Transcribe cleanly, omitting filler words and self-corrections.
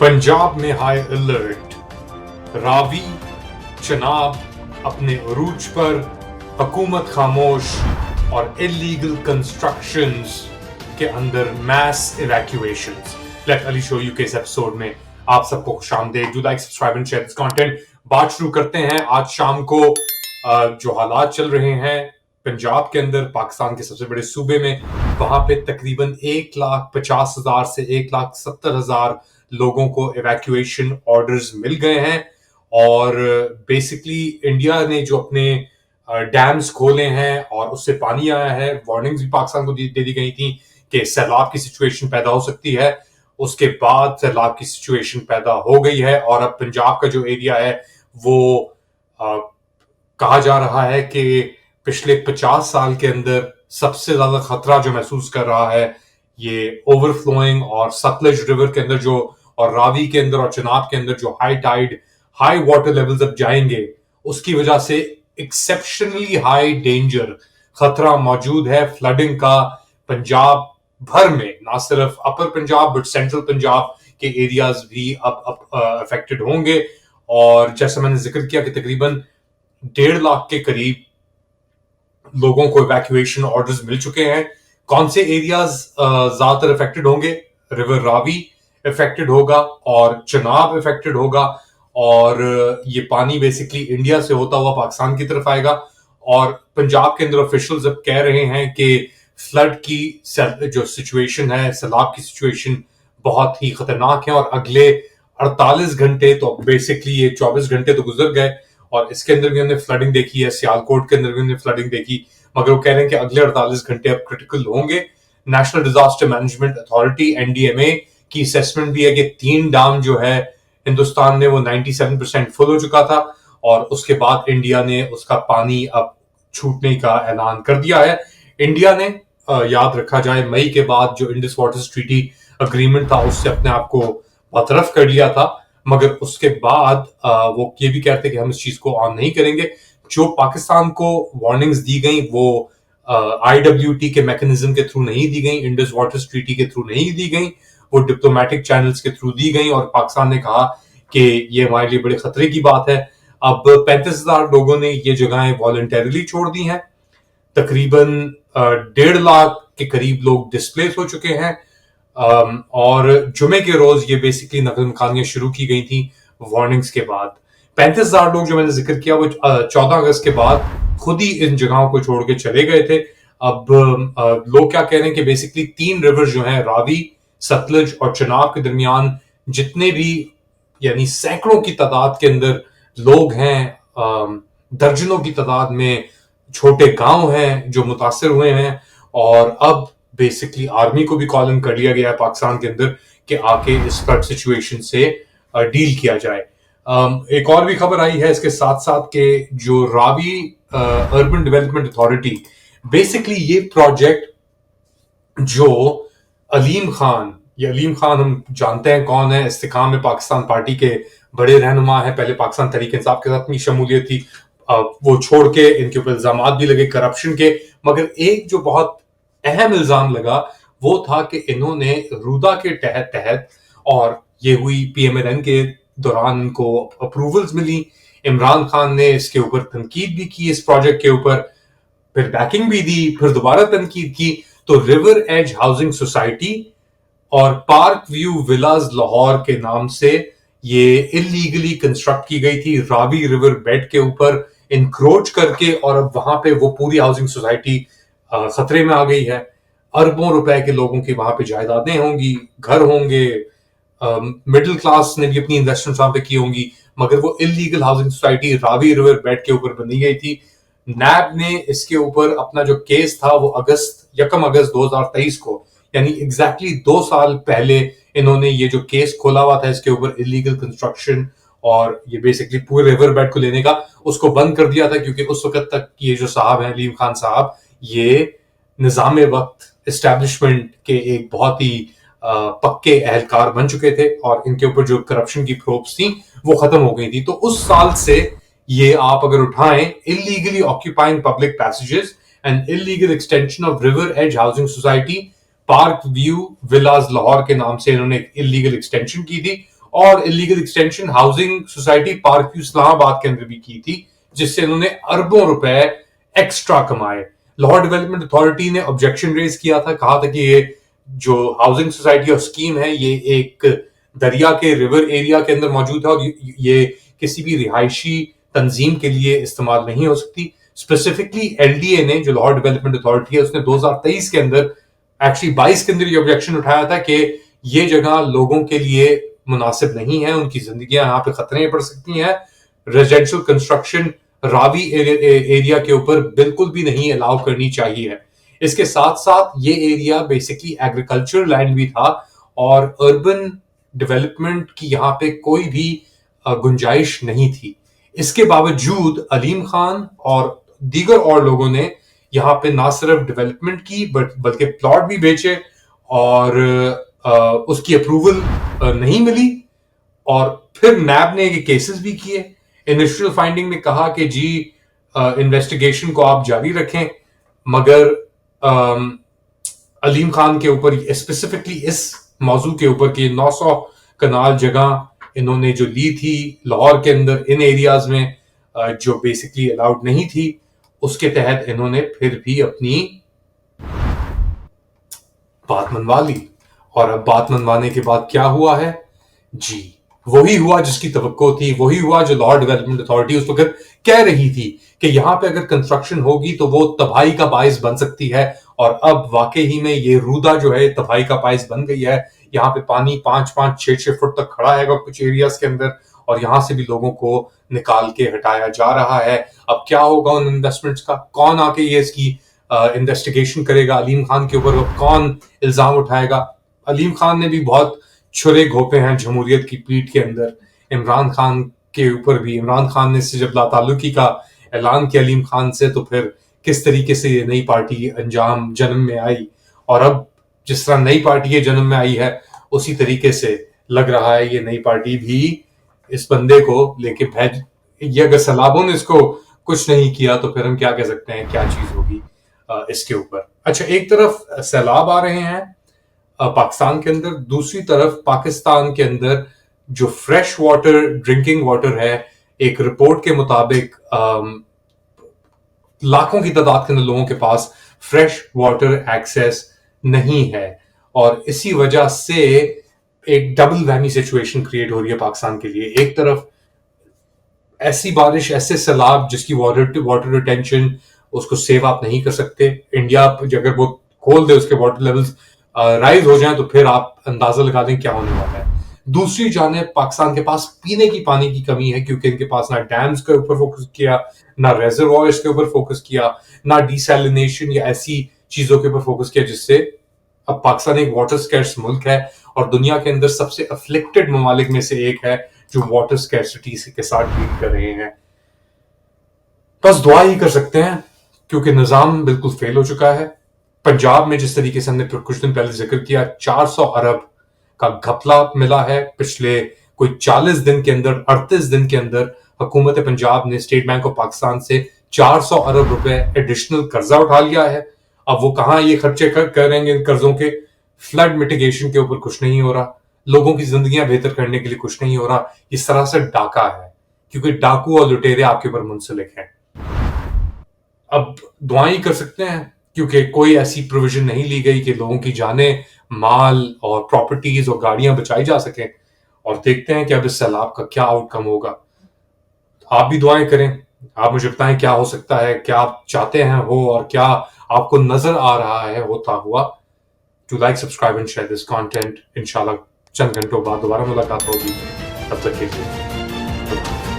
पंजाब में high alert, Ravi Chenab अपने अरूज पर, हुकूमत खामोश और इलीगल कंस्ट्रक्शंस के अंदर mass evacuations. Let Ali show you के इस एपिसोड में आप सबको खुशामदीद। Do like, subscribe and share this content. बात शुरू करते हैं। आज शाम को जो हालात चल रहे हैं पंजाब के अंदर, पाकिस्तान के सबसे बड़े सूबे में, वहां पे तकरीबन 1,50,000 से 1,70,000 लोगों को इवैक्यूएशन ऑर्डर्स मिल गए हैं। और बेसिकली इंडिया ने जो अपने डैम्स खोले हैं और उससे पानी आया है, वार्निंग्स भी पाकिस्तान को दे दी गई थी कि सैलाब की सिचुएशन पैदा हो सकती है। उसके बाद सैलाब की सिचुएशन पैदा हो गई है और अब पंजाब का जो एरिया है वो कहा जा रहा है कि पिछले 50 साल के अंदर सबसे ज्यादा खतरा जो महसूस कर रहा है ये ओवरफ्लोइंग और सतलज रिवर के अंदर जो, और रावी के अंदर और चनाब के अंदर जो high tide, high water levels अब जाएंगे, उसकी वजह से एक्सेप्शनली हाई डेंजर, खतरा मौजूद है फ्लडिंग का पंजाब भर में। ना सिर्फ अपर पंजाब बट सेंट्रल पंजाब के एरियाज भी अब अफेक्टेड होंगे। और जैसे मैंने जिक्र किया कि तकरीबन 1.5 लाख के करीब लोगों को इवैक्यूएशन ऑर्डर्स मिल चुके हैं। कौन से एरियाज ज्यादातर अफेक्टेड होंगे? रिवर रावी अफेक्टेड होगा और चनाब अफेक्टेड होगा, और ये पानी बेसिकली इंडिया से होता हुआ पाकिस्तान की तरफ आएगा। और पंजाब के अंदर ऑफिशियल्स अब कह रहे हैं कि फ्लड की जो सिचुएशन है, सैलाब की सिचुएशन बहुत ही खतरनाक है। और अगले 48 घंटे, तो बेसिकली ये 24 घंटे तो गुजर गए और इसके अंदर भी हमने फ्लडिंग देखी है, सियालकोट के अंदर भी हमने फ्लडिंग देखी, मगर वो कह रहे हैं कि अगले 48 घंटे अब क्रिटिकल होंगे। National disaster management authority NDMA की असेसमेंट भी है कि 3 डैम जो है हिंदुस्तान में वो 97% फुल हो चुका था, और उसके बाद इंडिया ने उसका पानी अब छूटने का ऐलान कर दिया है। इंडिया ने याद रखा जाए मई के बाद जो इंडस वाटर्स ट्रीटी अग्रीमेंट था उससे अपने आप को बरतरफ कर लिया था, मगर उसके बाद वो ये भी कहते कि हम इस चीज को ऑन नहीं करेंगे। जो पाकिस्तान को वार्निंग्स दी गई वो IWT के मैकेनिज्म के थ्रू नहीं दी गई, इंडस वाटर्स ट्रीटी के थ्रू नहीं दी गई, वो डिप्लोमेटिक चैनल्स के थ्रू दी गई। और पाकिस्तान ने कहा कि ये हमारे लिए बड़े खतरे की बात है। अब 35,000 लोगों ने ये जगहें वॉलंटरीली छोड़ दी हैं। तकरीबन 1.5 लाख के करीब लोग डिस्प्लेस हो चुके हैं। और जुमे के रोज ये बेसिकली नकल मकानियां शुरू की गई थी वार्निंग्स के बाद। 35,000 लोग जो मैंने जिक्र किया वो 14 अगस्त के बाद खुद ही इन जगहों को छोड़ के चले गए थे। अब लोग क्या कह रहे हैं कि बेसिकली 3 रिवर जो हैं, रावी, सतलज और चनाब के दरमियान जितने भी यानी सैकड़ों की तादाद के अंदर लोग हैं, दर्जनों की तादाद में छोटे गांव हैं जो मुतासर हुए हैं। और अब बेसिकली आर्मी को भी कॉल इन कर लिया गया है पाकिस्तान के अंदर कि आके इस फ्लड सिचुएशन से डील किया जाए। एक और भी खबर आई है इसके साथ साथ के जो Ravi urban development authority, basically ये प्रोजेक्ट जो अलीम खान, ये अलीम खान हम जानते हैं कौन है, इस्तेकाम में पाकिस्तान पार्टी के बड़े रहनुमा है, पहले पाकिस्तान तहरीक इंसाफ के साथ अपनी शमूलियत थी, वो छोड़ के इनके ऊपर इल्जामात भी लगे करप्शन के। मगर एक जो बहुत अहम इल्जाम लगा वो था कि इन्होंने रूदा के तहत और ये हुई PMLN के दौरान इनको अप्रूवल्स मिली। इमरान खान ने इसके ऊपर तनकीद भी की, इस प्रोजेक्ट के ऊपर फिर बैकिंग भी दी, फिर दोबारा तनकीद की। तो रिवर एज हाउसिंग सोसाइटी और पार्क व्यू विलाज लाहौर के नाम से ये इलीगली कंस्ट्रक्ट की गई थी रावी रिवर बेड के ऊपर इंक्रोच करके, और अब वहां पे वो पूरी हाउसिंग सोसाइटी खतरे में आ गई है। अरबों रुपए के लोगों की वहां पे जायदादें होंगी, घर होंगे, मिडिल क्लास ने भी अपनी इन्वेस्टमेंट वहां पे की होंगी, मगर वो illegal housing society Ravi river bed के ऊपर बनी गई थी। नैब ने इसके ऊपर अपना जो केस था वो 1 अगस्त 2023 को, यानी एग्जैक्टली 2 साल पहले इन्होंने ये जो केस खोला हुआ था इसके ऊपर इलीगल कंस्ट्रक्शन और ये बेसिकली पूरे रिवर बेड को लेने का, उसको बंद कर दिया था। क्योंकि उस वक्त तक ये जो साहब हैं अलीम खान साहब, ये निजाम वक्त एस्टैब्लिशमेंट के एक बहुत ही पक्के एहलकार बन चुके थे और इनके ऊपर जो करप्शन की प्रोब्स थी वो खत्म हो गई थी। तो उस साल से ये आप अगर उठाएं, illegally occupying public passages and illegal extension of river edge housing society, park view villas Lahore के नाम से इन्होंने इलीगल एक्सटेंशन की थी اور illegal extension housing society park Islamabad کے اندر بھی کی تھی، جس سے انہوں نے اربوں روپے ایکسٹرا کمائے. لاہور ڈیولپمنٹ اتھارٹی نے آبجیکشن ریز کیا تھا، کہا تھا کہ یہ جو ہاؤسنگ سوسائٹی اور اسکیم ہے یہ ایک دریا کے ریور ایریا کے اندر موجود ہے اور یہ کسی بھی رہائشی تنظیم کے لیے استعمال نہیں ہو سکتی. اسپیسیفکلی ایل ڈی اے نے جو لاہور ڈیولپمنٹ اتھارٹی ہے اس نے 2023 کے اندر ایکچولی 22 کے اندر یہ آبجیکشن اٹھایا تھا کہ یہ جگہ لوگوں کے لیے مناسب نہیں ہے، ان کی زندگیاں یہاں پہ خطرے میں پڑ سکتی ہیں. ریزیڈینشل کنسٹرکشن راوی ایریا کے اوپر بالکل بھی نہیں الاؤ کرنی چاہیے. اس کے ساتھ ساتھ یہ ایریا بیسکلی ایگریکلچر لینڈ بھی تھا اور اربن ڈیولپمنٹ کی یہاں پہ کوئی بھی گنجائش نہیں تھی. اس کے باوجود علیم خان اور دیگر اور لوگوں نے یہاں پہ نہ صرف ڈیولپمنٹ کی بلکہ پلاٹ بھی بیچے اور اس کی اپروول نہیں ملی. اور پھر نیب نے یہ کیسز بھی کیے. انیشل فائنڈنگ نے کہا کہ جی انویسٹیگیشن کو آپ جاری رکھیں، مگر علیم خان کے اوپر اسپیسیفکلی اس موضوع کے اوپر کہ 900 کنال جگہ انہوں نے جو لی تھی لاہور کے اندر ان ایریاز میں جو بیسکلی الاؤڈ نہیں تھی، اس کے تحت انہوں نے پھر بھی اپنی بات منوا لی. اور اب بات منوانے کے بعد کیا ہوا ہے؟ جی وہی ہوا جس کی توقع تھی، وہی ہوا جو لاہور ڈیولپمنٹ اتھارٹی اس وقت کہہ رہی تھی کہ یہاں پہ اگر کنسٹرکشن ہوگی تو وہ تباہی کا باعث بن سکتی ہے. اور اب واقعی میں یہ رودا جو ہے تباہی کا باعث بن گئی ہے. یہاں پہ پانی 5-6 فٹ تک کھڑا ہے کچھ ایریاز کے اندر اور یہاں سے بھی لوگوں کو نکال کے ہٹایا جا رہا ہے. اب کیا ہوگا ان انویسٹمنٹس کا؟ کون آ کے یہ اس کی انویسٹیگیشن کرے گا؟ علیم خان کے اوپر کون الزام اٹھائے گا؟ علیم خان نے بھی بہت چھرے گھوپے ہیں جمہوریت کی پیٹھ کے اندر. عمران خان کے اوپر بھی، عمران خان نے جب لا تعلقی کا اعلان کیا علیم خان سے تو پھر کس طریقے سے یہ نئی پارٹی انجام جنم میں آئی. اور اب جس طرح نئی پارٹی یہ جنم میں آئی ہے اسی طریقے سے لگ رہا ہے یہ نئی پارٹی بھی اس بندے کو لے کے بھیج. یہ اگر سیلابوں نے اس کو کچھ نہیں کیا تو پھر ہم کیا کہہ سکتے ہیں کیا چیز ہوگی اس کے اوپر. اچھا، ایک طرف سیلاب آ رہے ہیں پاکستان کے اندر، دوسری طرف پاکستان کے اندر جو فریش واٹر ڈرنکنگ واٹر ہے، ایک رپورٹ کے مطابق لاکھوں کی تعداد کے اندر لوگوں کے پاس فریش واٹر ایکسیس نہیں ہے. اور اسی وجہ سے ایک ڈبل وہمی سچویشن کریٹ ہو رہی ہے پاکستان کے لیے. ایک طرف ایسی بارش، ایسے سیلاب جس کی واٹر ریٹینشن اس کو سیو آپ نہیں کر سکتے. انڈیا اگر وہ کھول دے اس کے واٹر لیولز رائز ہو جائیں تو پھر آپ اندازہ لگا دیں کیا ہونے والا ہے. دوسری جانب پاکستان کے پاس پینے کی پانی کی کمی ہے کیونکہ ان کے پاس نہ ڈیمز کے اوپر فوکس کیا، نہ ریزروائرز کے اوپر فوکس کیا، نہ ڈیسیلینیشن یا ایسی چیزوں کے اوپر فوکس کیا جس سے اب پاکستان ایک واٹر سکیرس ملک ہے اور دنیا کے اندر سب سے افلیکٹڈ ممالک میں سے ایک ہے جو واٹر سکیرسٹی کے ساتھ ڈیل کر رہے ہیں. بس دعا ہی کر سکتے ہیں کیونکہ نظام بالکل فیل ہو چکا ہے. پنجاب میں جس طریقے سے ہم نے کچھ دن پہلے ذکر کیا 400 ارب کا گھپلہ ملا ہے. پچھلے کوئی 40 دن کے اندر، 38 دن کے اندر حکومت پنجاب نے اسٹیٹ بینک آف پاکستان سے 400 ارب روپے ایڈیشنل قرضہ اٹھا لیا ہے. اب وہ کہاں یہ خرچے کریں گے ان قرضوں کے؟ فلڈ میٹیگیشن کے اوپر کچھ نہیں ہو رہا، لوگوں کی زندگیاں بہتر کرنے کے لیے کچھ نہیں ہو رہا. یہ سراسر ڈاکہ ہے کیونکہ ڈاکو اور لٹیرے آپ کے اوپر منسلک ہیں. اب دعائیں کر سکتے ہیں کیونکہ کوئی ایسی پروویژن نہیں لی گئی کہ لوگوں کی جانیں، مال اور پراپرٹیز اور گاڑیاں بچائی جا سکیں. اور دیکھتے ہیں کہ اب اس سیلاب کا کیا آؤٹ کم ہوگا. آپ بھی دعائیں کریں. آپ مجھے بتائیں کیا ہو سکتا ہے، کیا آپ چاہتے ہیں ہو اور کیا آپ کو نظر آ رہا ہے ہوتا ہوا. To like, subscribe and share this content. انشاءاللہ چند گھنٹوں بعد دوبارہ ملاقات ہوگی. تب تک کے لیے